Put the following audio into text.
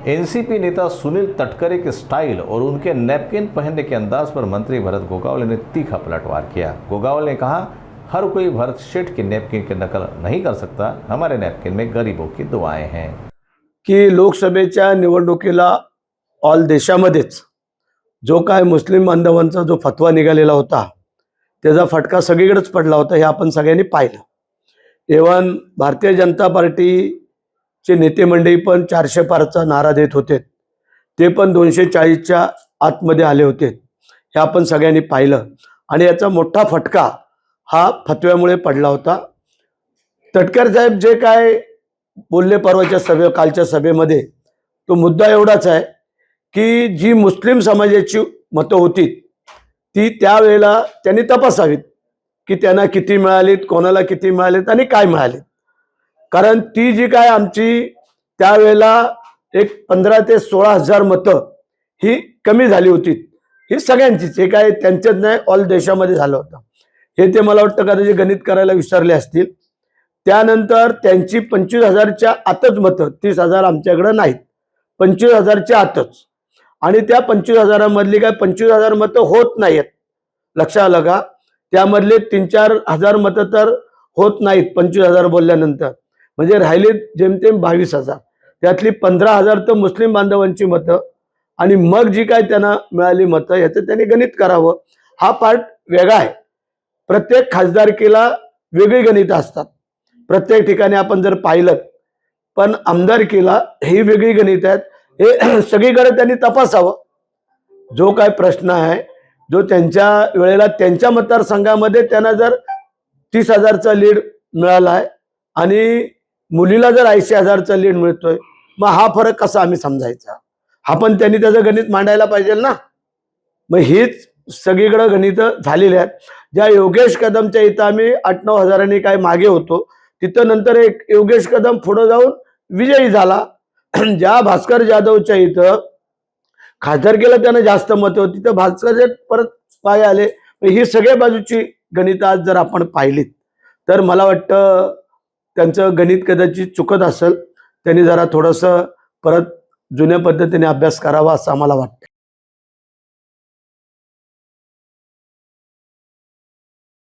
NCP नेता सुनील तटकरे के style और उनके नैपकिन पहनने के अंदाज पर मंत्री भरत गोगावले ने तीखा पलटवार किया। गोगावले ने कहा, हर कोई भरत शेठ की नैपकिन की नकल नहीं कर सकता। हमारे नैपकिन में गरीबों की दुआएं हैं। की लोकसभेच्या निवडणुकीला ऑल देशामध्येच जो काय मुस्लिम बांधवांचा जो फतवा निघालेला होता त्याचा फटका सगळीकडेच पडला होता, हे आपण सगळ्यांनी पाहिलं। इव्हन भारतीय जनता पार्टीचे नेते मंडळी पण 400 पारचा नारा देत होते, ते पण 240च्या आतमध्ये आले होते, हे आपण सगळ्यांनी पाहिलं। आणि याचा मोठा फटका हा फतव्यामुळे पडला होता। तटकर साहेब जे काय बोलले परवाच्या कालच्या सभेमध्ये, तो मुद्दा एवढाच आहे की जी मुस्लिम समाजाची मतं होती ती त्यावेळेला त्यांनी तपासावीत की त्यांना किती मिळालीत, कोणाला किती मिळालीत आणि काय मिळाले। कारण ती जी काय आमची त्यावेळेला एक 15 ते 16 हजार मतं ही कमी झाली होती, ही सगळ्यांचीच, हे काय त्यांच्याच नाही, ऑल देशामध्ये झालं होतं। हे ते मला वाटतं कदाचित गणित करायला विसरले असतील। त्यानंतर त्यांची 25,000च्या आतच मतं, 30,000 आमच्याकडे नाहीत, 25,000च्या आतच। आणि त्या 25,000 मधली काय 25,000 मतं होत नाहीत, लक्षात आलं का? त्यामधले 3-4 हजार मतं तर होत नाहीत 25,000 बोलल्यानंतर, म्हणजे राहिले जेमतेम 22,000। त्यातली 15,000 तर मुस्लिम बांधवांची मतं, आणि मग जी काय त्यांना मिळाली मतं याचं त्यांनी गणित करावं। हा पार्ट वेगळा आहे। प्रत्येक खासदारकीला वेगळी गणितं असतात, प्रत्येक ठिकाणी आपण जर पाहिलं, पण आमदारकीला ही वेगळी गणित आहेत। हे सगळीकडे त्यांनी तपासावं। जो काय प्रश्न आहे, जो त्यांच्या वेळेला त्यांच्या मतदारसंघामध्ये त्यांना जर 30,000चा लीड मिळाला आहे आणि मुलीला जर 80,000चा लीड मिळतोय, मग हा फरक कसा आम्ही समजायचा? हा पण त्यांनी त्याचं गणित मांडायला पाहिजे ना। मग हीच सगळीकडे गणित झालेली आहेत। ज्या योगेश कदमच्या इथं आम्ही 8-9 हजारांनी काय मागे होतो, तिथं नंतर एक योगेश कदम पुढे जाऊन विजयी झाला। ज्या भास्कर जाधवच्या इथं खासदारकीला त्यांना जास्त मतं होती, तर भास्कर परत पाय आले। ही सगळ्या बाजूची गणित आज जर आपण पाहिलीत, तर मला वाटतं त्यांचं गणित कदाचित चुकत असेल। त्यांनी जरा थोडंसं परत जुन्या पद्धतीने अभ्यास करावा असं आम्हाला वाटतं।